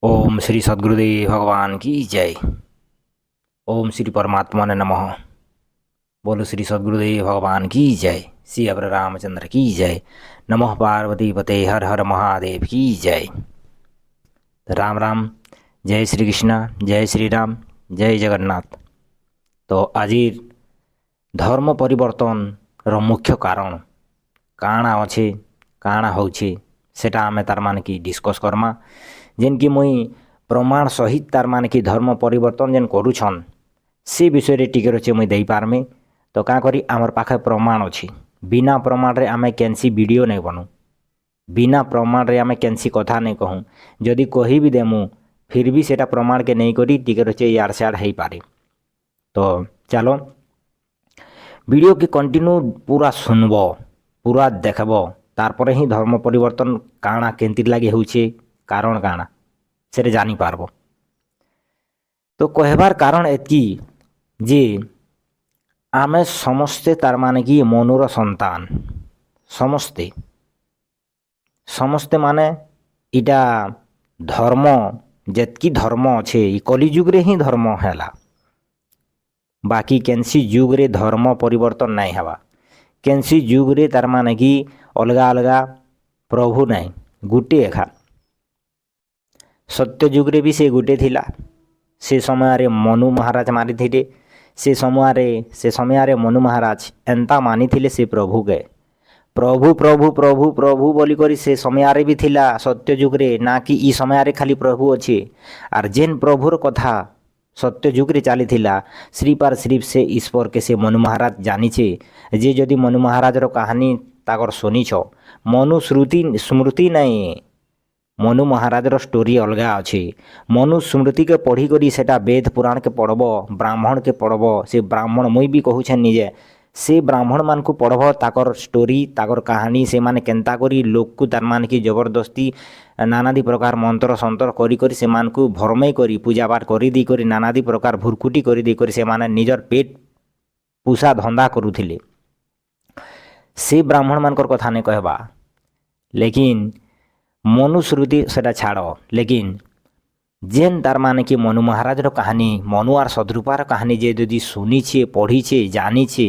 ओम श्री सद्गुरुदेव भगवान की जय। ओम श्री परमात्मा ने नमः। बोलो श्री सद्गुरुदेव भगवान की जय। श्री अवर रामचंद्र की जय। नमः पार्वती पते हर हर महादेव की जय। राम राम। जय श्री कृष्ण, जय श्री राम, जय जगन्नाथ। तो आज धर्म परिवर्तन रो मुख्य कारण काଣା अच्छे काଣା होछे सेटा आमे तार माने की डिस्कस करमा। जेन कि मुई प्रमाण सहित तार माने की धर्म परिवर्तन जेन करूछन से विषय रे टिके रचे मुई देई पारमे। तो का करी आमर पाखे प्रमाण अछि। बिना प्रमाण रे आमे केनसी वीडियो नहीं बनू, बिना प्रमाण रे आमे केनसी कथा नहीं कहूँ। जदि कही भी देमु फिर भी सेटा प्रमाण के नहीं करी टिके रचे यार स्याड़ हेई पारे। तो चलो वीडियो के कंटिन्यू पूरा सुनबो, पूरा देखबो, तारपरे ही धर्म परिवर्तन काଣା केंतिर लागे होउछे, कारण काଣା सेरे जानी पारबो। तो कहबार कारण एतकी जे आमे समस्ते तार माने की मनुर संतान समस्ते समस्ते माने इटा धर्म जेतकी धर्म अच्छे ई कलिजुग रे ही धर्म हैला। बाकी केनसी जुग रे धर्म परिवर्तन नहीं हवा। केनसी जुग रे तार माने की अलगा अलगा प्रभु नहीं, गुटे एखा। सत्य जुग रे भी से गुटे थिला। से समय रे मनु महाराज मारी थिले। से समय रे मनु महाराज एंता मानी थिले से प्रभु के प्रभु प्रभु प्रभु प्रभु बोली करी से समय रे भी थिला सत्य जुग रे, ना कि ई समय रे खाली प्रभु अच्छे। आर जेन प्रभुर कथा सत्य जुग रे चली थिला श्रीप आर श्रीप से ईश्वर के से मनु महाराज जानिछे। जे जदि मनु महाराज रो कहानी ताकर सुनिछ, मनु श्रुति स्मृति नहीं, मनु महाराज रो स्टोरी अलगा अच्छे। मनु स्मृति के पढ़ी करी सेटा वेद पुराण के पढ़ब, ब्राह्मण के पढ़ब। से ब्राह्मण मुई भी कहूछे निजे, से ब्राह्मण मान को पढ़ब ताकर स्टोरी ताकर कहानी से माने केंता करी लोक को तार मान की जबरदस्ती नानादी प्रकार मंत्र संतर करी करी से मान को भरमई करी पूजा पाठ करी दी करी नानादी प्रकार भुरकुटी करी दी करी से माने निजर पेट पूसा धंदा करूथिले। से ब्राह्मण मानकर कथा नहीं कहबा, लेकिन मनुश्रुति सेटा छाड़। लेकिन जेन तार माने कि मनु महाराज रो कहानी मनु आर सदरूपार कहानी जे यदि सुनीछे पढ़ीछे जानीछे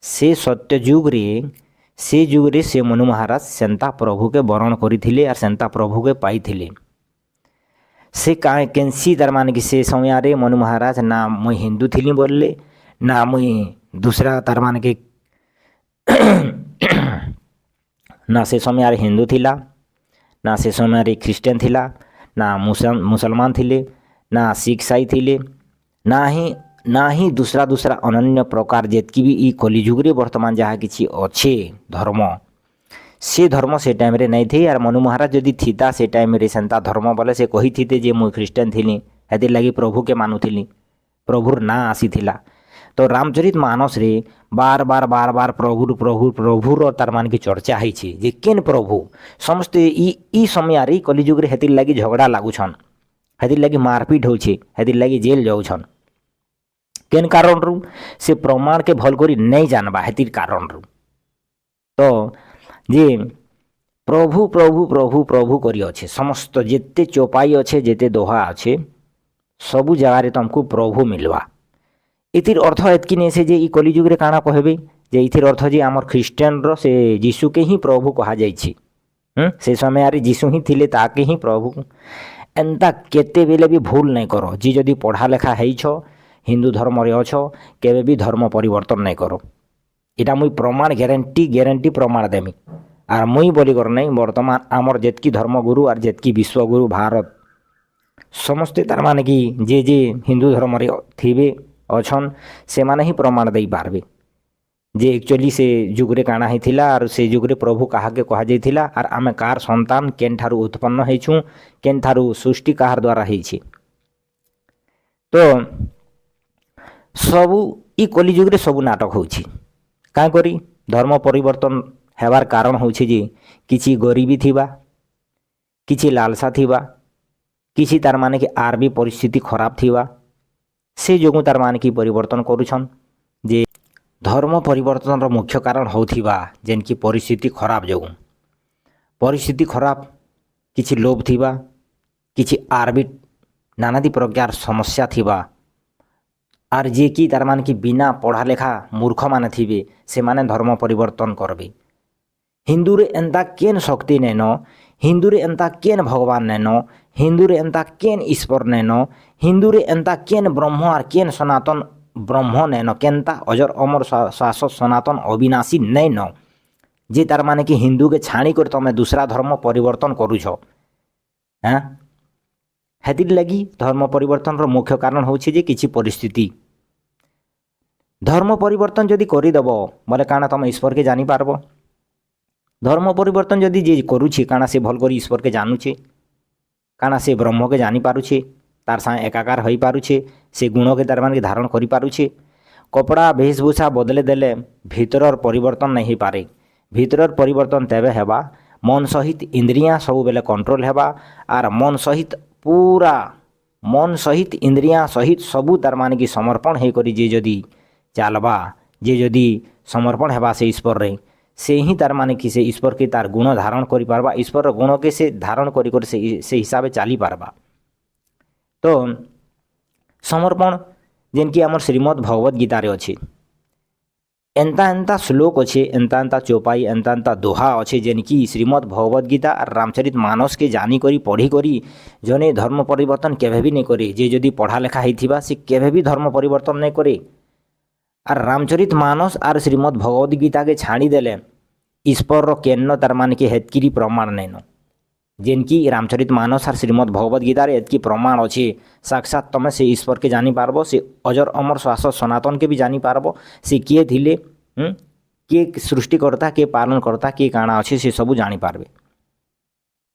से सत्य जुग रे से मनु महाराज सेंता प्रभु के वरण करिथिले आर सेंता प्रभु के पाइथिले। से काहे केनसी तार माने कि से समय रे मनु महाराज ना मुई हिंदू थिली बोलले, ना मुई दूसरा तार माने कि ना से समय रे हिंदू थिला, ना से समय रे ख्रिस्टियन थिला, ना मुसलमान थिले, ना सिख साई थिले, ना ही दूसरा दूसरा अनन्य प्रकार जेतकी भी ई कलिजुग रे वर्तमान जहाँ किछि अच्छे धर्म से धर्म से टाइम रे नहीं थे। यार मनु महाराज यदि थीता से टाइम रे सेंता धर्म बोले से कही थीते जे मुई ख्रिस्टियन थिली, हेतिर लगी प्रभु के मानुथिली, प्रभुर ना आसी थिला। तो रामचरित मानस रे बार बार बार बार प्रभुर प्रभुर प्रभुर तार मान की चर्चा है जे केन प्रभु समस्ते ई समय रे कलिजुग रे हेतिर लगी झगड़ा लागुछन, हेतिर लगी मारपीट होछे, हेतिर लगी जेल जाउछन। केन कारण रु से प्रमाण के भल करी नहीं जानबा हेतिर कारण रु। तो जे प्रभु प्रभु प्रभु प्रभु करी अच्छे समस्त जेते चौपाई अच्छे जेते दोहा अच्छे सबु जगह रे तुमको प्रभु मिलवा। इतिर अर्थ एतकी नहीं से जे ई कलिजुग रे काଣା कहबे जे इतिर अर्थ जे आमर ख्रिस्टियन रो से यीशु के ही प्रभु कहा जाइछि। से समय रे यीशु ही थिले ताके ही प्रभु। एंता केते बेले भी भूल नहीं करो। जी जदि पढ़ा लेखा हेइछ हिंदू धर्म रे अछ केबे भी धर्म परिवर्तन नहीं करो। इटा मुई प्रमाण ग्यारंटी प्रमाण देमी। आर मुई बोली कर नहीं वर्तमान आमर जेतकी धर्मगुरु आर जेतकी विश्वगुरु भारत समस्ते तार माने कि जे जे हिंदू धर्म रे थिबे अछन से माने ही प्रमाण देई पारबे जे एक्चुअली से जुगरे काଣା ही थिला आर से जुगरे प्रभु कहा के कहा जाई थिला आर आमे कार संतान केन ठारू उत्पन्न हेछु केन ठारू सृष्टि कार द्वारा हेछि। तो सबु ई कलिजुग रे सबु नाटक होछि। का करी धर्म परिवर्तन हेबार कारण होछि जे किछि गरीबी थिबा, किछि लालसा थिबा, किछि तार माने कि आर भी परिस्थिति खराब थिबा से जोगु तार माने कि परिवर्तन करूछन। जे धर्म परिवर्तन रो मुख्य कारण होथिबा जेन की परिस्थिति खराब जोगु, परिस्थिति खराब किछि लोभ थिबा, किछि आर भी नानादी प्रकार समस्या थिबा आर जे कि तार माने कि बिना पढ़ा लेखा मूर्ख माने थिबे से माने धर्म परिवर्तन करबे। हिंदू रे एंता केन शक्ति नैन, हिंदू रे एंता केन भगवान नैन, हिंदू रे एंता केन ईश्वर नैन, हिंदू रे एंता केन ब्रह्म आर केन सनातन ब्रह्म नैन, केनता अजर अमर शाश्वत सनातन अविनाशी नैन जे तार माने कि हिंदू के छाणी कर तमे दूसरा धर्म परिवर्तन करूछ। हाँ हेतिर लगी धर्म परिवर्तन रो मुख्य कारण होछि जे किछि परिस्थिति। धर्म परिवर्तन जदि करिदेब बोले काना तुम ईश्वर के जानी पारबो। धर्म परिवर्तन जदि जे करुछि काना से भल करी ईश्वर के जानुछे, काना से ब्रह्म के जानी पारुछे, तार साथ एकाकार होई पारुछे, से गुण के तार मान के धारण करि पारुछे। कपड़ा वेशभूषा बदले देले भीतरर परिवर्तन नहीं हो पारे। भीतरर परिवर्तन तेबे हेबा मन सहित इंद्रियां सब बेले कंट्रोल हेबा आर मन सहित पूरा मन सहित इंद्रियां सहित सबू तार मान की समर्पण हे करी जे जदि चलबा, जे जदि समर्पण हेबा से ईश्वर रे, से ही तार माने कि से ईश्वर के तार गुण धारण करि पारबा, ईश्वर गुण के से धारण करि कर से हिसाब चली पारबा। तो समर्पण जेन कि आमर श्रीमद् भगवत गीता रे अछि, एंता एंता श्लोक अच्छे, एंता एंता चौपाई, एंता एंता दोहा अच्छे जेन कि श्रीमद् भगवत गीता और रामचरित मानस के जानी करी पढ़ी करी जने धर्म परिवर्तन केवे भी नहीं करे। जे जदि पढ़ा लेखा होइथिबा से केवे भी धर्म परिवर्तन नहीं करे। और रामचरित मानस और श्रीमद् भगवत गीता के छाड़ी देले ईश्वर रो केन्न तार मान के हेतकिरी प्रमाण नैन। जेन कि रामचरित मानस और श्रीमद् भगवत गीता रे एतकी प्रमाण अच्छे, साक्षात तमे से ईश्वर के जानी पारबो, से अजर अमर शाश्वत सनातन के भी जानी पारबो, से किए थिले, के सृष्टिकर्ता, के पालनकर्ता, के काଣା अच्छे से सबू जानी पारबे।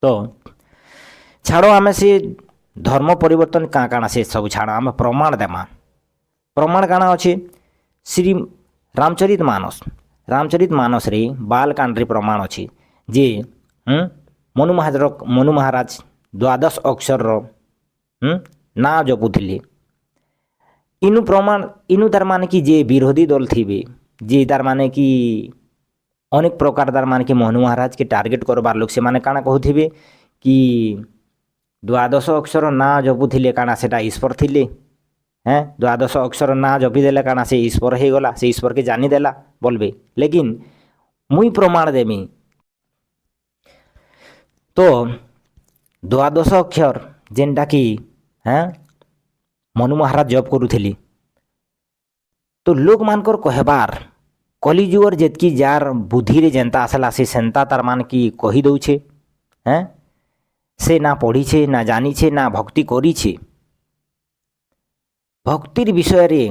तो छाड़ो आमे से धर्म परिवर्तन का काଣା से सब छाड़ा आमे प्रमाण देमा। प्रमाण काଣା अच्छे श्री रामचरित मानस रे बालकांड रे प्रमाण अच्छे जे मनु महाराज द्वादश अक्षर रो ना जपुथिले। इनु प्रमाण इनु तार माने कि जे विरोधी दल थिबे, जे तार माने कि अनेक प्रकार तार माने कि मनु महाराज के टार्गेट करबार लोक से माने काଣା कहूथिबे कि द्वादश अक्षर ना जपुथिले काଣା सेटा ईश्वर थिले। हैं द्वादश अक्षर ना जपी देला काଣା से ईश्वर हे गला, से ईश्वर के जानी देला बोलबे। लेकिन मुई प्रमाण देमी तो द्वादश अक्षर जेनटा कि हैं मनु महाराज जप करूथिली, तो लोक मानकर कहबार कलिजुगर जेतकी जार बुद्धि रे जेनता आसला से सेंता तार मान की कही दउछे। हैं से ना पढ़ीछे, ना जानीछे, ना भक्ति करीछे। भक्तिर विषय रे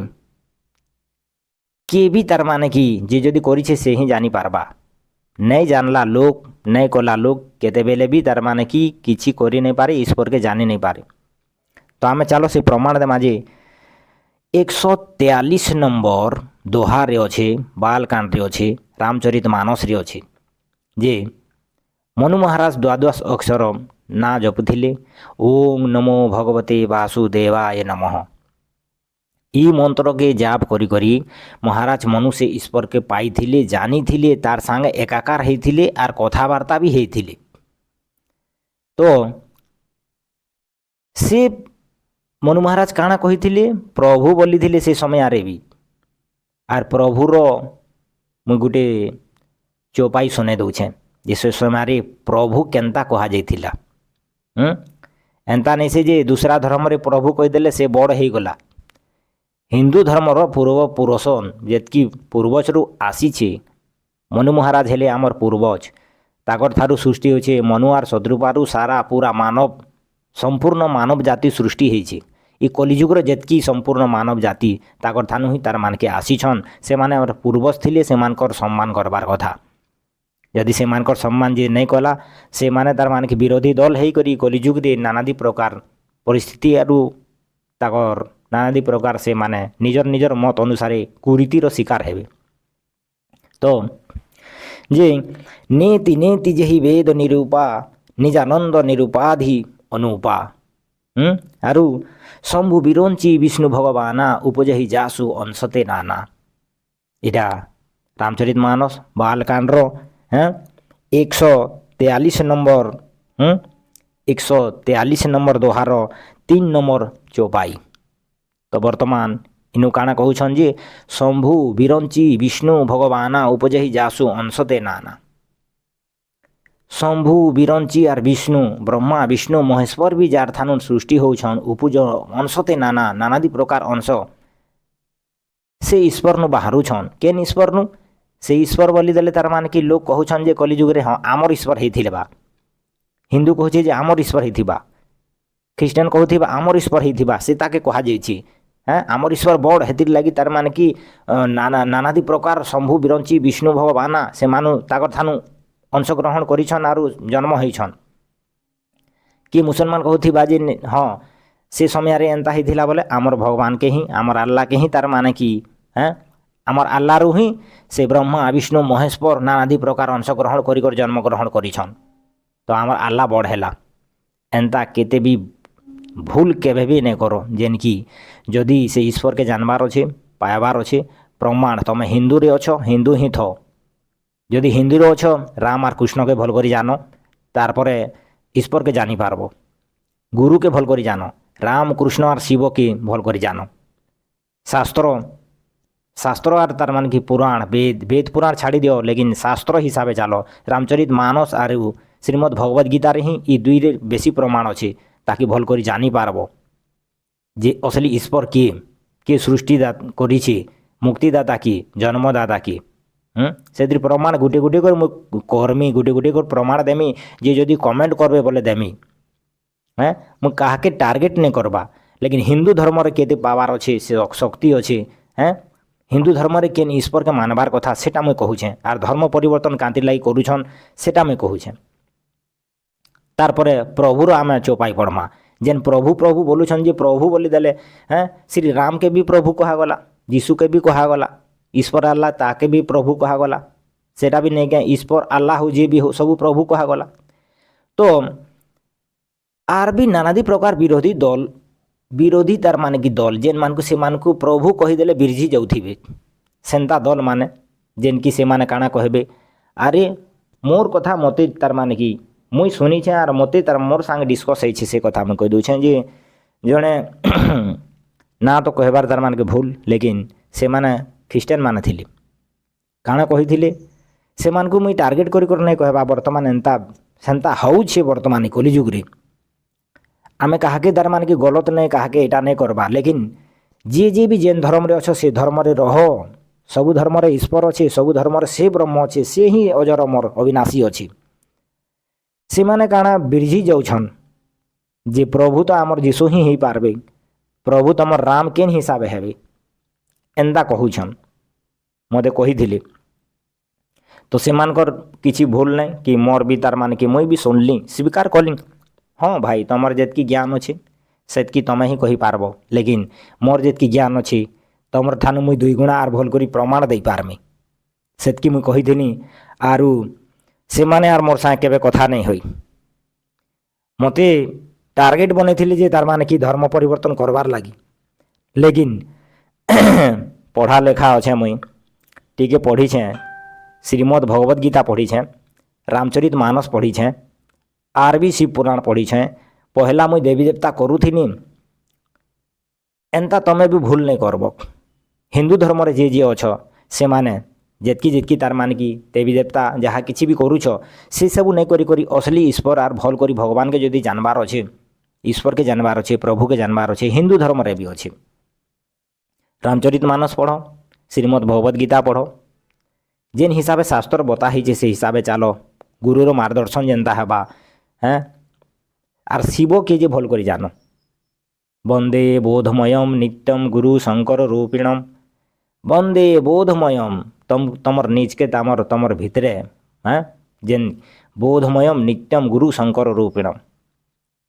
के भी तार माने कि जे जदि करीछे से ही जानी पारबा। नहीं जानला लोक, नहीं कला लोक केते बेले भी तार माने कि किछि करी नहीं पारे, ईश्वर के जानी नहीं पारे। तो आमे चलो से प्रमाण देमा जे 143 नंबर दोहा रे अच्छे, बालकांड रे अच्छे, रामचरित मानस रे अच्छे जे मनु महाराज द्वादश अक्षर ना जपुथिले। ओम नमो भगवते वासुदेवाय नमः ई मंत्र के जाप करी करी महाराज मनु से ईश्वर के पाई थिले, जानी थिले, तार संगे एकाकार हेथिले आर कथावार्ता भी हेथिले। तो से मनु महाराज काଣା कहिथिले प्रभु बोली थिले से समय आरे भी। आर प्रभुर मुई गुटे चौपाई सुने दउछे जे से समय प्रभु केनता कहा जाइथिला। एंता नहीं से जे दूसरा धर्म रे प्रभु कहीदेले से बड़ हो गला। हिंदू धर्मर पूर्व पुरुष जेतकी पूर्वज रु आसीछे, मनु महाराज हेले आमर पूर्वज, ताकर थारु सृष्टि होछे मनु आर शत्रुपारु सारा पूरा मानव संपूर्ण मानव जाति सृष्टि होइछे। ई कलिजुगर जेतकी संपूर्ण मानव जाति ताकर थानु ही तार मान के आसीछन, से माने आमर पूर्वज थिले, से मानकर सम्मान करबार कथा। यदि से मानकर सम्मान जे नहीं कला से माने तार मान के विरोधी दल हेई करी कलिजुग दे नानादी प्रकार परिस्थिति आरु ताकर नानादी प्रकार से माने निजर निजर मत अनुसारे कुरीतिर शिकार हेबे। तो जे नेति नेति जेहि वेद निरूपा निजानंद निरूपाधि अनुपा आरु शंभु बिरोंची विष्णु भगवाना उपजहि जासु अंशते नाना। इटा Ramcharit Manas Balkand 143 number 143 number दोहार 3 number चौपाई। तो बर्तमान इनु काଣା कहूछन जे शंभु बिरंची विष्णु भगवाना उपजहि जासु अंशते नाना। शंभु बिरंची आर विष्णु ब्रह्मा विष्णु महेश्वर भी जार थानु सृष्टि होछन उपज अंशते नाना नानादि प्रकार अंश से ईश्वर नु बाहरुछन। केन ईश्वर नु से ईश्वर बोली देले तार मान कि लोग कहूछन जे कलिजुग रे हाँ आमर ईश्वर हेथिले बा। हिंदू कहूछे जे आमर ईश्वर हेथिबा, ख्रीस्टान कहूथिबा आमर ईश्वर हेथिबा, से ताके कहा जाइछि। हाँ आमर ईश्वर बड़ हेतिर लागी तार मान कि नाना नानादि प्रकार शंभु बिरंची विष्णु भगवाना से मानु ताकर थानु अंशग्रहण करिछन आरु जन्म होइछन। कि मुसलमान कहूथिबा जे हाँ से समय रे एंता हेथिला बोले आमर भगवान के ही आमर अल्लाह के ही तार माने कि हाँ आमर अल्लाह रु ही से ब्रह्मा विष्णु महेश्वर नानादि प्रकार अंशग्रहण करिकर जन्म ग्रहण करिछन। तो आमर अल्लाह बड़ हेला। एंता केते भी भूल केबे भी नहीं करो जेन कि जदि से ईश्वर के जानबार अच्छे पाइबार अच्छे प्रमाण तुम हिंदू रे अछ हिंदू ही थो। जदि हिंदू रे अछ राम आर कृष्ण के भल करी जानो तारपरे ईश्वर के जानी पारबो। गुरु के भल करी जानो राम कृष्ण आर शिव के भल करी जानो। शास्त्र शास्त्र आर तार मान कि पुराण वेद वेद पुराण छाड़ी दियो लेकिन शास्त्र हिसाब चलो। रामचरित मानस आर श्रीमद् भगवद गीता रे ही ई दुई रे बेसी प्रमाण अच्छे ताकि भल करी जानी पारबो जे असली ईश्वर के सृष्टि करिछि मुक्तिदाता की जन्मदाता की। से प्रमाण गुटे गुटे कर कर्मी गुटे गुटे कर प्रमाण देमी जे जदि कमेंट करबे बोले देमी। हैं मु काहाके टार्गेट नहीं करबा लेकिन हिंदू धर्म रे केते पावर अच्छे से शक्ति अच्छे। हैं हिंदू धर्म रे केन ईश्वर के मानबार कथा सेटा मुई कहूछे आर धर्म परिवर्तन कांति लाई करूछन सेटा मुई कहूछे। तारपरे प्रभुर आमे चौपाई पढ़मा जेन प्रभु प्रभु बोलुछन जे प्रभु बोली देले। हैं श्री राम के भी प्रभु कहागला यीशु के भी कहागला ईश्वर अल्लाह ताके भी प्रभु कहागला सेटा भी नहीं क्या ईश्वर अल्लाह हो जे भी हो सब प्रभु कहागला। तो आर भी नानादि प्रकार विरोधी दल विरोधी तार माने कि दल जेन मान को से मान को प्रभु कहीदेले बिरझी जाउथिबे सेंता दल माने जेन कि से माने काଣା कहबे अरे मोर कथा मते तार माने कि मुई शुनी छे आर मते तार मोर संग डिस्कस होइछे से कथा मैं कह दूछे जे जणे ना तो कहबार तार मान के भूल लेकिन से माने ख्रीस्टान माने थिले काଣା कहिथिले से मान को मुई टार्गेट करी कर नहीं कहबा। वर्तमान एंता सेंता होउछे वर्तमान कलिजुग रे आमे काहाके तार मान के गलत नहीं काहाके एटा नहीं करबा लेकिन जे भी जेन धर्म रे अछ से धर्म रे रहो। सबु धर्म रे ईश्वर अच्छे सबु धर्म रे से ब्रह्म अच्छे से ही अजर अमर अविनाशी अच्छे। से माने काଣା बिरझी जाउछन जे प्रभु तो आमर जीशु ही पारबे प्रभु तमर राम केन हिसाब हेबे एंदा कहूछन मते कहिथिले। तो से मानकर किछि भूल नहीं कि मोर भी तार मान कि मुई भी सुनली स्वीकार कली हाँ भाई तमर जेतकी ज्ञान अच्छे सेतकी तमे ही कही पारबो लेकिन मोर जेतकी ज्ञान अच्छे तमर थानु मुई दुई गुणा आर भल करी प्रमाण दे पारमी सेतकी मुई कहिथिनी। आरु से माने आर मोर साथ केबे कथा नहीं होई मते टार्गेट बनैथिले जे तार माने कि धर्म परिवर्तन करबार लागी लेकिन पढ़ा लेखा अच्छे मुई टीके पढ़ी छे श्रीमद् भगवद गीता पढ़ी छे रामचरित मानस पढ़ी छे आर भी शिव पुराण पढ़ी छे। पहला मुई देवी देवता करूथिनी एंता तमे भी भूल नहीं करब। हिंदू धर्म रे जे अछ से माने जेतकी जेतकी तार मान कि देवी देवता जहाँ किसी भी करूछ से सब नहीं करी करी असली ईश्वर आर भल करी भगवान के जदि जानबार अच्छे ईश्वर के जानबार अच्छे प्रभु के जानबार अच्छे हिंदू धर्म रे भी अच्छे। रामचरित मानस पढ़ो श्रीमद् भगवद गीता पढ़ो जेन हिसाब से शास्त्र बता ही से हिसाब चलो गुरुर मार्गदर्शन जेनता हेबा। हैं आर शिव के जे भल करी जानो वंदे बोधमयम नित्यम गुरु शंकर रूपिणम वंदे बोधमयम तमर निज के तमर भितरे हैं जेन बोधमयम नित्यम गुरु शंकर रूपिणम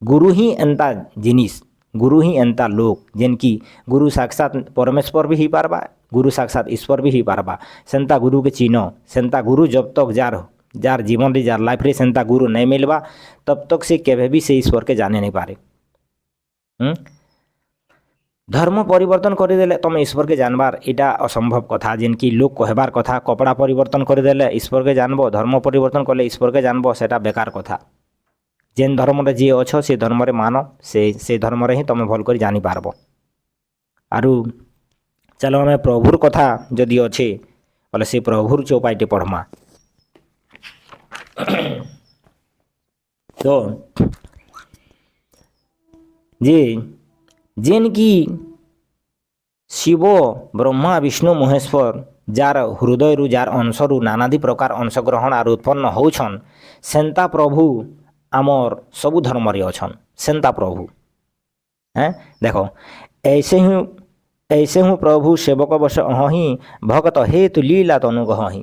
गुरु ही एंता जिनिस गुरु ही एंता लोक जेन की गुरु साक्षात परमेश्वर भी ही पारबा गुरु साक्षात ईश्वर भी ही पारबा। सेंता गुरु के चिन्ह सेंता गुरु जब तक जार जीवन रे जार लाइफ रे सेंता गुरु नहीं मिलबा तब तक से केबे भी से ईश्वर के जाने नहीं पारे। धर्म परिवर्तन करदेले तुम ईश्वर के जानबार इटा असंभव कथा जेन कि लोक कहबार कथा कपड़ा परिवर्तन करदेले ईश्वर के जानबो धर्म परिवर्तन कले ईश्वर के जानबो सेटा बेकार कथा। जेन धर्म रे जी अछ से धर्म रे मान से धर्म रे ही तुम भल कर जानी पारबो। आरु चलो आम प्रभुर कथा जदि अच्छे बोले से प्रभुर चौपाईटे पढ़मा। तो जे जेन की शिव ब्रह्मा विष्णु महेश्वर जार हृदय रु जार अंश रु नानादि प्रकार अंशग्रहण आर उत्पन्न होछन सेंता प्रभु आमर सबु धर्म रे अछन सेंता प्रभु हैं। देखो ऐसे हूँ प्रभु सेवक बस अहि भगत हेतु लीला तनु गहि।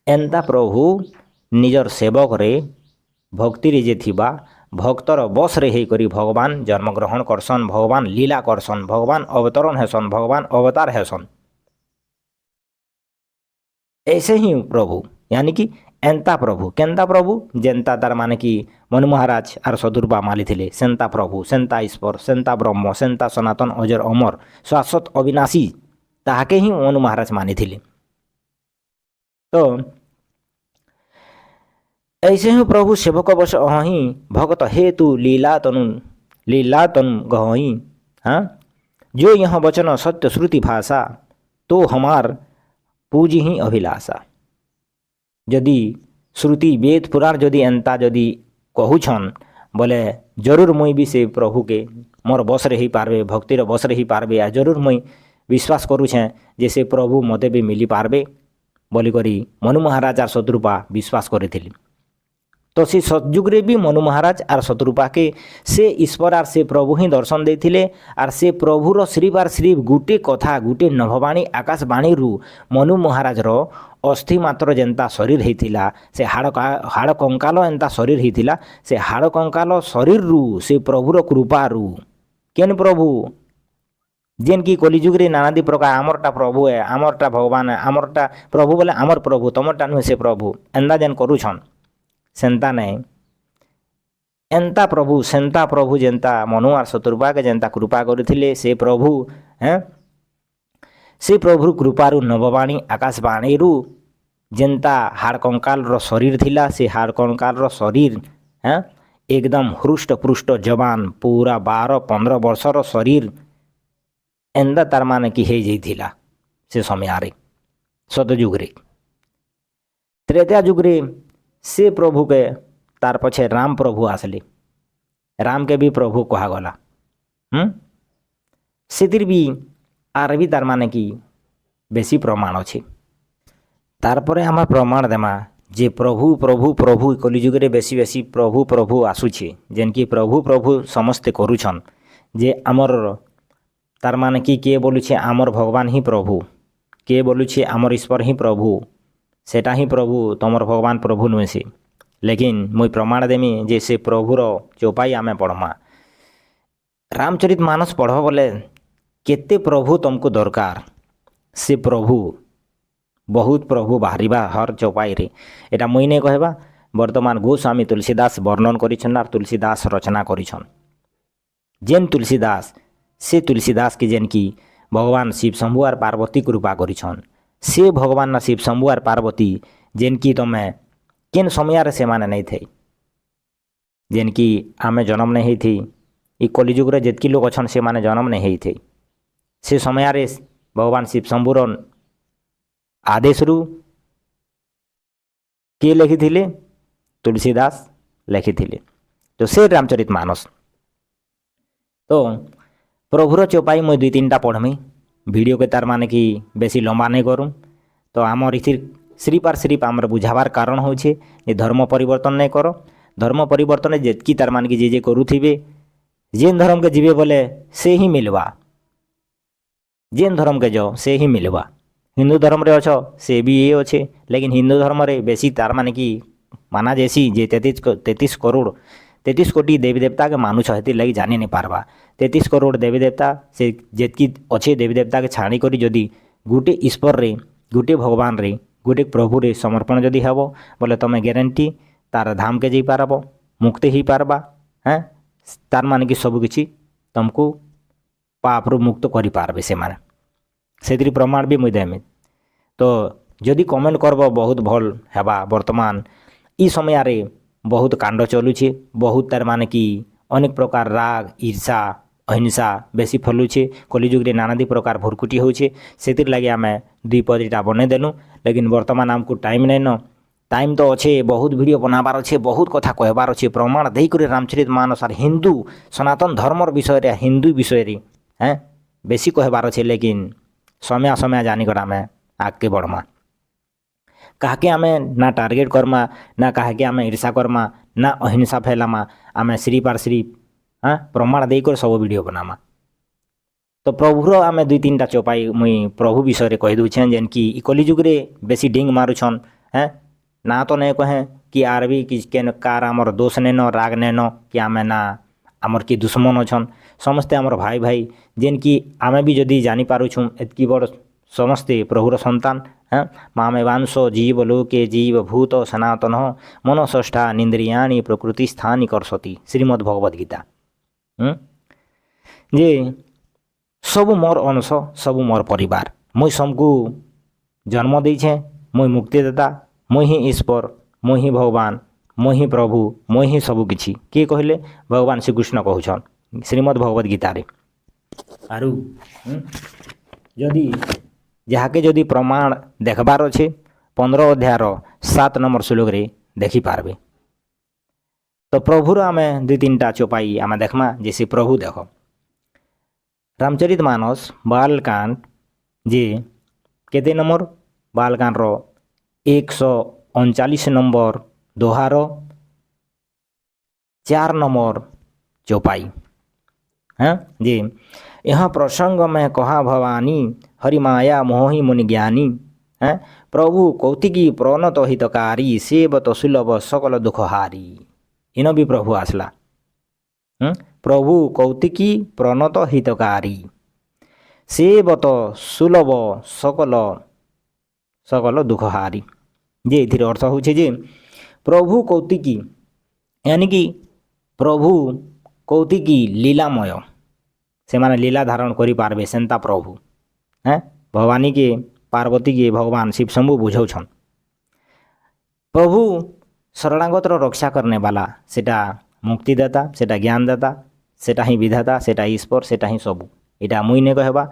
एंता प्रभु निजर सेवक रे भक्ति रे जे थिबा भक्तर बस रे हे करी भगवान जन्मग्रहण करसन भगवान लीला करसन भगवान अवतरण हेसन भगवान अवतार हेसन। ऐसे ही प्रभु यानी कि एंता प्रभु केंता प्रभु जेंता तार माने कि मनु महाराज आर सदुर्बा माली थिले सेंता प्रभु सेंता ईश्वर सेंता ब्रह्म सेंता सनातन अजर अमर शाश्वत अविनाशी ताहाके ही मनु महाराज मानी थिले। तो ऐसे ही प्रभु सेवक बस अहि भगत हेतु लीला तनु गहि। हाँ जो यह वचन सत्य श्रुति भाषा तो हमार पूजी ही अभिलाषा। जदि श्रुति वेद पुराण जदि एंता जदि कहूछन बोले जरूर मुई भी से प्रभु के मोर बस रे ही पारबे भक्तिर बस रे ही पारबे आ जरूर मुई विश्वास करूछे जे से प्रभु मते भी मिली पारबे बोली करी मनु महाराज आर शत्रुपा विश्वास करिथिले। तो से सतयुगे भी मनु महाराज आर शत्रुपा के से ईश्वर आर से प्रभु ही दर्शन देथिले आर से प्रभुर श्रीफ आर श्रीफ गुटे कथा गुटे नभवाणी आकाशवाणी रु मनु महाराज रो अस्थि मात्र जेंता शरीर हेतिला से हाड़ कंकाल एंता शरीर हेतिला से हाड़ कंकाल शरीर रु से प्रभुर कृपा रु केन प्रभु जेन की कलिजुग रे नानादि प्रकार आमरटा प्रभु है आमरटा भगवान है आमरटा प्रभु बोले आमर प्रभु तमरटा नुहे से प्रभु एंदा जेन करूछन सेंता नहीं एंता प्रभु सेंता प्रभु जेंता मनु आर शत्रुपा के जेंता कृपा करथिले से प्रभु हैं से प्रभु कृपारु नववाणी आकाशवाणी रु जेंता हाड़ कंकाल रो शरीर थिला से हाड़ कंकाल रो शरीर हैं एकदम हृष्ट पृष्ट जवान पूरा 12-15 वर्ष रो शरीर एंदा तार माने कि हे जाइथिला से समय रे सतयुग रे। त्रेता युग रे से प्रभु के तार पछे राम प्रभु आसले राम के भी प्रभु कहागला। सेतिर भी आर भी तार माने कि बेसी प्रमाण अच्छे तार परे आम प्रमाण देमा जे प्रभु प्रभु प्रभु कलिजुग रे बेसी बेसी प्रभु प्रभु आसुछे जेन की प्रभु प्रभु समस्ते करूछन जे आमर तार माने कि के बोलुछे आमर भगवान ही प्रभु के बोलुछे आमर ईश्वर ही प्रभु सेटा ही प्रभु तमर भगवान प्रभु नुहे से। लेकिन मुई प्रमाण देमी जे से प्रभुर चौपाई आमे पढ़मा रामचरित मानस पढ़ बोले केते प्रभु तुमको दरकार से प्रभु बहुत प्रभु बाहरिबा हर चौपाई रे एटा मुई नहीं कहबा वर्तमान गोस्वामी तुलसीदास वर्णन करिछन आर तुलसीदास रचना करिछन। जेन तुलसीदास से तुलसीदास के जेन की भगवान शिव शंभु आर पार्वती कृपा करिछन से भगवान ना शिव शंभु आर पार्वती जेन की तमे केन समय रे से माने नहीं थे जेन की आमे जन्म नहीं थी ई कलिजुग रे जेतकी लोग अछन से माने जन्म नहीं थे से समय रे भगवान शिव शंभुर आदेश रु के लिखिथिले तुलसीदास लिखिथिले। तो से रामचरित मानस तो प्रभुर चौपाई मुई 2-3टा पढ़मी वीडियो के तार माने कि बेसी लंबा नहीं करूँ। तो आमर इथिर सिर्फ आर सिर्फ आमर बुझाबार कारण होछे जे धर्म परिवर्तन नहीं करो धर्म परिवर्तन जेतकी तार माने कि जे करूथिबे जेन धर्म के जीवे बोले से ही मिलवा जेन धर्म के जाओ से ही मिलवा। हिंदू धर्म रे अछो से भी ये अच्छे लेकिन हिंदू धर्म रे बेसी तार माने कि माना जैसी जे 33 कोटी देवी देवता के मानुछ हेती लगी जानी नहीं पारबा 33 करोड़ देवी देवता से जेतकी अच्छे देवी देवता के छाणी करी जदि गुटे ईश्वर रे गुटे भगवान रे गुटे प्रभु रे समर्पण जदि हेबो बोले तमे ग्यारंटी तार धाम के जाई पारबो मुक्ति ही पारबा हैं तार माने कि सब किछि तुमको पाप रु मुक्त करि पारबे से माने सेतिर प्रमाण भी मुई देमी। तो जदि कमेंट करबो बहुत भल हेबा वर्तमान ई समय रे ବହୁତ କାଣ୍ଡ ଚଲୁଛେ, ବହୁତ ତାର ମାନେ କି ଅନେକ ପ୍ରକାର ରାଗ ଈର୍ଷା ଅହିଂସା ବେଶୀ ଫଲୁଛେ, କଲିଯୁଗରେ ନାନାଦି ପ୍ରକାର ଭୁରକୁଟି ହେଉଛେ। ସେଥିର୍ ଲାଗି ଆମେ ଦ୍ୱିପଦୀଟା ବନେଇଦେଲୁ। ଲେକିନ୍ ବର୍ତ୍ତମାନ ଆମକୁ ଟାଇମ୍ ନାଇଁନ, ଟାଇମ୍ ତ ଅଛେ, ବହୁତ ଭିଡ଼ିଓ ବନାବାର ଅଛେ, ବହୁତ କଥା କହିବାର ଅଛେ, ପ୍ରମାଣ ଦେଇକରି ରାମଚରିତ ମାନସ ଆର୍ ହିନ୍ଦୁ ସନାତନ ଧର୍ମର ବିଷୟରେ ହିନ୍ଦୁ ବିଷୟରେ ବେଶୀ କହିବାର ଅଛେ। ଲେକିନ୍ ସମୟ ଜାନିକରି ଆମେ ଆଗକେ ବଢ଼ମା। କାହାକେ ଆମେ ନା ଟାର୍ଗେଟ୍ କର୍ମା, ନା କାହାକେ ଆମେ ଈର୍ଷା କର୍ମା, ନା ଅହିଂସା ଫେଲାମା। ଆମେ ସିରିପ୍ ଆର୍ ସିରିପ୍ ପ୍ରମାଣ ଦେଇକରି ସବୁ ଭିଡ଼ିଓ ବନାମା। ତ ପ୍ରଭୁର ଆମେ ଦୁଇ ତିନିଟା ଚପାଇ ମୁଇଁ ପ୍ରଭୁ ବିଷୟରେ କହିଦେଉଛେଁ, ଯେନ୍କି ଇ କଲିଯୁଗରେ ବେଶୀ ଡିଙ୍ଗ ମାରୁଛନ୍। ନା ତ ନାଇଁ କହେଁ କି ଆର୍ ବି କି କେନ୍ କାର୍ ଆମର ଦୋଷ ନେନ, ରାଗ ନେନ, କି ଆମେ ନା ଆମର୍ କି ଦୁଶ୍ମନ ଅଛନ୍। ସମସ୍ତେ ଆମର ଭାଇ ଭାଇ, ଯେନ୍କି ଆମେ ବି ଯଦି ଜାଣିପାରୁଛୁଁ ଏତ୍କି ବଡ଼ ସମସ୍ତେ ପ୍ରଭୁର ସନ୍ତାନ। ମାମେ ବାଂଶ ଜୀବ ଲୋକେ ଜୀବ ଭୂତ ସନାତନ ମନଷଷ୍ଠା ନିନ୍ଦ୍ରିୟାଣି ପ୍ରକୃତି ସ୍ଥାନି କରସତି। ଶ୍ରୀମଦ୍ ଭଗବତ ଗୀତା। ଯେ ସବୁ ମୋର୍ ଅଂଶ, ସବୁ ମୋର୍ ପରିବାର। ମୁଇଁ ସମକୁ ଜନ୍ମ ଦେଇଛେଁ, ମୁଇଁ ମୁକ୍ତିଦାତା, ମୁଇଁ ହିଁ ଈଶ୍ୱର, ମୁଇଁ ହିଁ ଭଗବାନ, ମୁଇଁ ହିଁ ପ୍ରଭୁ, ମୁଇଁ ହିଁ ସବୁ କିଛି। କିଏ କହିଲେ? ଭଗବାନ ଶ୍ରୀକୃଷ୍ଣ କହୁଛନ୍ ଶ୍ରୀମଦ୍ ଭଗବତ ଗୀତାରେ। ଆରୁ ଯଦି ଯାହାକେ ଯଦି ପ୍ରମାଣ ଦେଖବାର ଅଛେ, 15 ଅଧ୍ୟାୟର 7 ନମ୍ବର ଶ୍ଲୋକରେ ଦେଖିପାରବେ। ତ ପ୍ରଭୁର ଆମେ ଦୁଇ ତିନିଟା ଚପାଇ ଆମେ ଦେଖ୍ମା। ଯେ ସେ ପ୍ରଭୁ ଦେଖ, ରାମଚରିତ ମାନସ ବାଲକାଣ୍ଡ ଯେ କେତେ ନମ୍ବର? ବାଲକାଣ୍ଡର 139 ନମ୍ବର ଦୋହାର 4 नंबर चौपाई। जी, यहाँ प्रसंग में कहा भवानी हरि माया मोहि मुनि ज्ञानी। प्रभु कौतिकी प्रणत हितकारी सेवत सुलभ सकल दुख हारी। इन भी प्रभु आसला। प्रभु कौतिकी प्रणत हितकारी सेवत सुलभ सकल सकल दुख हारी। जे इथिर अर्थ होचे जे प्रभु कौतिकी यानी कि प्रभु कौतिकी लीलामय, से माने लीला धारण करि पारबे सेंता प्रभु। भवानी के पार्वती के भगवान शिव शंभु बुझौछन। प्रभु शरणागतर रक्षा करने वाला, सेटा मुक्तिदाता, सेटा ज्ञानदाता, सेटा ही विधाता, सेटा ईश्वर, सेटा ही सबू। इटा मुई ने कहबा,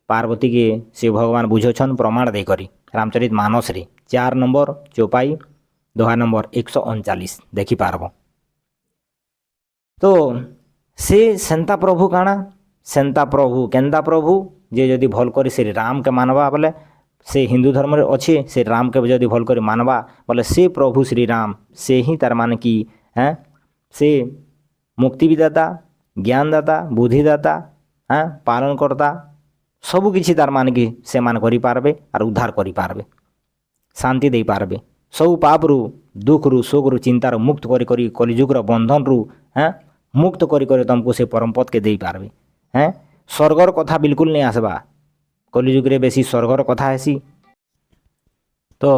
पार्वती के शिव भगवान बुझौछन प्रमाण दे करी रामचरित मानस रे 4 नंबर चौपाई दोहा नंबर 139 देखी पारबो। तो से सेंता प्रभु काଣା? सेंता प्रभु केंदा प्रभु जे जदि भल करी श्री राम के मानवा बोले से हिंदू धर्म रे अच्छे, से राम के जदि भल करी मानवा बोले से प्रभु श्री राम से ही तार मान की से मुक्ति विदाता, ज्ञानदाता, बुद्धिदाता, पालन करता, सबु किछि तार मान की से मान करि पारबे और उद्धार करि पारबे, शांति दे पारबे। सब पाप रु दुख रु शोक रु चिंता रु मुक्त करी करी कलिजुग रो बंधन रु मुक्त करी करी तुमको से परम पद के दे पारबे। स्वर्गर कथा बिल्कुल नहीं आसबा, कलिजुग रे बेसी स्वर्गर कथा हेसी। तो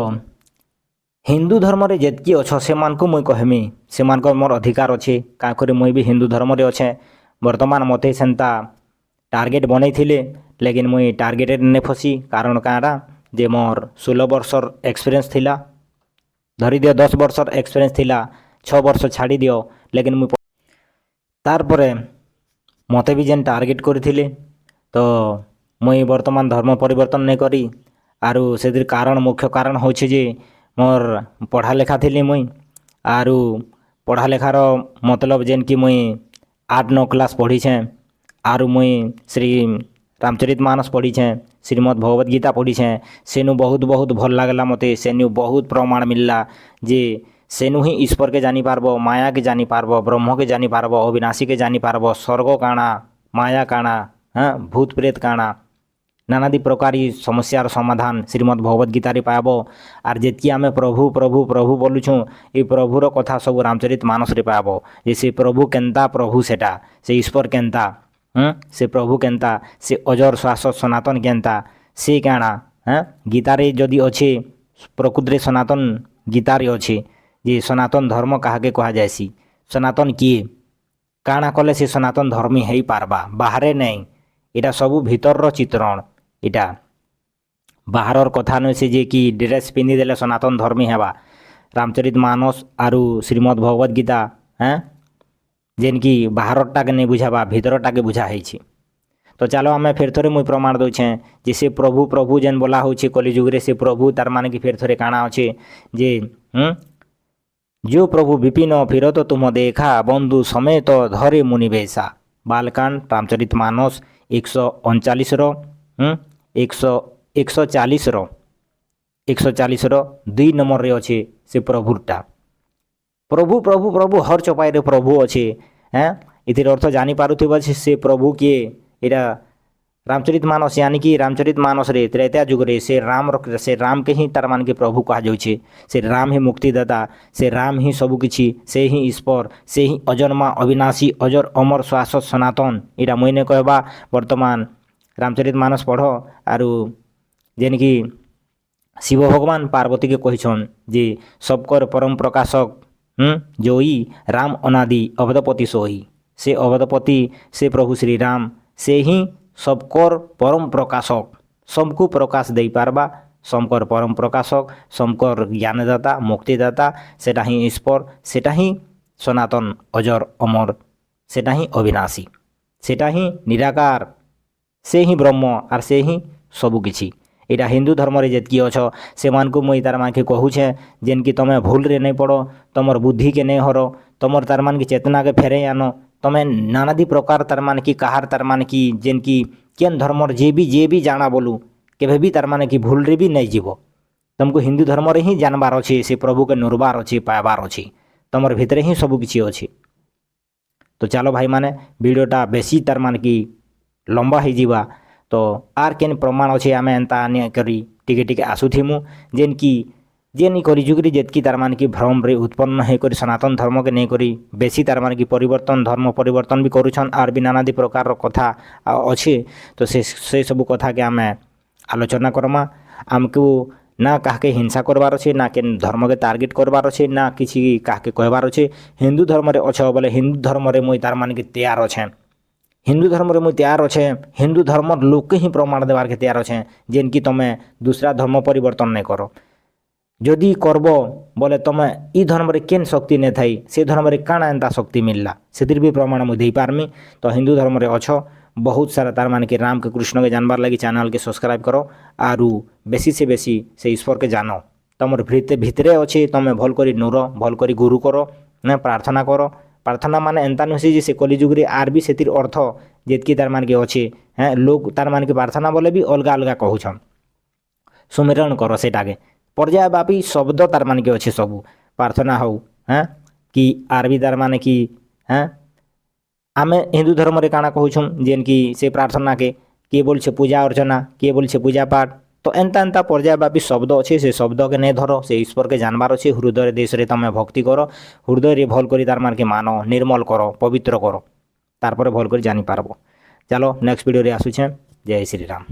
हिंदू धर्म रे जेतकी अछ से मान को मुई कहमी, से मान को मोर अधिकार अच्छे। का करे मुई भी हिंदू धर्म रे अच्छे। वर्तमान मते सेंता टार्गेट बनै थिले, लेकिन मुई टार्गेट ने फसी। कारण काड़ा जे मोर 16 वर्षर एक्सपीरियंस थिला, धरी दियो 10 वर्षर एक्सपीरियंस थिला, 6 वर्ष छाड़ी दियो। लेकिन मुई तार परे मते भी जेन टार्गेट करथिले, तो मुई वर्तमान धर्म परिवर्तन नहीं करी। आरु सेतिर कारण मुख्य कारण होचे जे मोर पढ़ा लेखा थिली मुई, आरु पढ़ा लेखार मतलब जेन कि मुई 8-9 क्लास पढ़ी छे, आरु मुई श्री रामचरित मानस पढ़ी छे, श्रीमद् भगवत गीता पढ़ी छे। सेनु बहुत बहुत भल लागला मते। सेनु बहुत प्रमाण मिलला जे सेनु ही ईश्वर के जानी पारबो, माया के जानी पारबो, ब्रह्म के जानी पारबो, अविनाशी के जानी पारबो, स्वर्ग काଣା, माया काଣା, भूत प्रेत काଣା, नानादी प्रकारी समस्यार समाधान श्रीमद् भगवत गीता रे पाबो। आर जेतकी आमे प्रभु प्रभु प्रभु बोलुछु, ए प्रभुर कथा सब रामचरित मानस रे पाबो। जे से प्रभु केंता प्रभु सेटा, से ईश्वर केंता, से प्रभु केंता, से अजर शाश्वत सनातन केंता, से काଣା गीता रे जदि अच्छे, प्रकृत रे सनातन गीता रे अच्छे जे सनातन धर्म काहाके कहा जायसी, सनातन किए, काଣା कले से सनातन धर्मी हेई पारबा, बाहरे नहीं। इटा सबू भीतर रो चित्रण, इटा बाहरर कथा नहीं से जे कि ड्रेस पिंधि देले सनातन धर्मी हेबा। रामचरित मानस आरु श्रीमद् भगवत गीता जेनकि बाहरटाके नहीं बुझावा भीतरटाके बुझा ହେଇଛି। तो चलो आम फेर थोड़े मुई प्रमाण दूचे जे से प्रभु प्रभु जेन बोला होचे कलिजुगे से प्रभु तार माने कि फेर थोड़े काଣା अच्छे जे जो प्रभु विपिन फिरत तुम देखा बंधु समेत धरे मुनि बेसा बालकांड रामचरित मानस 139 रो 140 रो 140 रो 2 नंबर रे अच्छे से प्रभुटा प्रभु प्रभु प्रभु हर चपाई रे प्रभु अच्छे इतिर अर्थ जानी पारुथिबा से प्रभु किए इरा रामचरित मानस यानी कि रामचरित मानस रे त्रेता जुग रे से राम के ही तार मान के प्रभु कहा जाउछे। से राम ही मुक्तिदाता से राम ही सबु किछि से ही ईश्वर से ही अजन्मा अविनाशी अजर अमर शाश्वत सनातन इरा मुइने कहबा वर्तमान रामचरित मानस पढ़ आरु जेन कि शिव भगवान पार्वती के कहिछन जे सबकर परम प्रकाशक जोई राम अनादि अवधपति सोई से अवधपति से प्रभु श्री राम से ही सबकर परम प्रकाशक सबको प्रकाश दे पारबा सबकर परम प्रकाशक सबकर ज्ञानदाता मुक्तिदाता सेटा ही ईश्वर सेटा ही सनातन अजर अमर सेटा ही अविनाशी सेटा ही निराकार से ही ब्रह्म आर से ही सबु किछि। एटा हिंदू धर्म रे जेतकी अछ से मान को मुई तार मान के कहूछे जेन कि तमे भूल रे नहीं पड़ो तमर बुद्धि के नहीं हरो तमर तार मान की चेतना के फेरे आनो तमें नानादी प्रकार तार मान की कहार तार मान की जेन की केन धर्मर जे भी जाना बोलू केबे भी तार मान की भूल रे भी नहीं जीव तुमको हिंदू धर्म रे ही जानबार अच्छे से प्रभु के नुरबार अच्छे पाइबार अच्छे तमर भितरे ही सबू किछि अच्छे। तो चलो भाई माने वीडियोटा बेसी तार मान की लंबा हो जीवा तो आर केन प्रमाण अच्छे आम एंता करी टिके टिके आसुथिमु जेन की जेन कलिजुगरी जेतकी तार मान की भ्रम रे उत्पन्न है करी सनातन धर्म के नहीं करी बेसी तार मान की परिवर्तन धर्म परिवर्तन भी करुछन आर भी नानादी प्रकार कथा अच्छे। तो से सब कथा के आम आलोचना करमा आमको ना काहके हिंसा करबार अच्छे ना के धर्म के टार्गेट करबार अच्छे ना किसी काहके कहबार अच्छे हिंदू धर्म रे अच्छे बोले हिंदू धर्म रे मुई तार मान की तैयार अच्छे हिंदू धर्म रे मुई तैयार अच्छे हिंदू धर्म लोक ही प्रमाण देवार के तैयार अच्छे जेन कि तुम दूसरा धर्म परिवर्तन नहीं करो जदि करब बोले तुम ई धर्म रे केन शक्ति नहीं थाई से धर्म रे काଣା एंता शक्ति मिलला से भी प्रमाण मुझे दे पारमी। तो हिंदू धर्म रे अच्छ बहुत सारा तार मान के राम के कृष्ण के जानबार लगी चैनल के सब्सक्राइब करो आरु बेसी से बेसी से ईश्वर के जानो तुमर भितरे अच्छे तुम भल करी नूर भल करी गुरु करो ना प्रार्थना करो प्रार्थना माने एंता नुसी जे से कलिजुग रे आर भी सेतिर अर्थ जेतकी तार मान के अच्छे लोग तार मान के प्रार्थना बोले भी अलगा अलगा कहूछन सुमिरन करो सेटाके पर्यायव्यापी शब्द तार मान के अच्छे सबू प्रार्थना हो कि आर भी तार मान कि आमे हिंदू धर्म रे काଣା कहूछुं जेन कि से प्रार्थना के किए बोल छे पूजा अर्चना किए बोल छे पूजा पाठ तो एंता एंता पर्यायव्यापी शब्द अच्छे से शब्द के नहीं धरो से ईश्वर के जानबार अच्छे हृदय देश रे तमे भक्ति करो हृदय रे भल करी तार मान के मानो निर्मल करो पवित्र करो तारपर भल करी जानी पारबो। चलो नेक्स्ट वीडियो रे आसुछे जय श्री राम।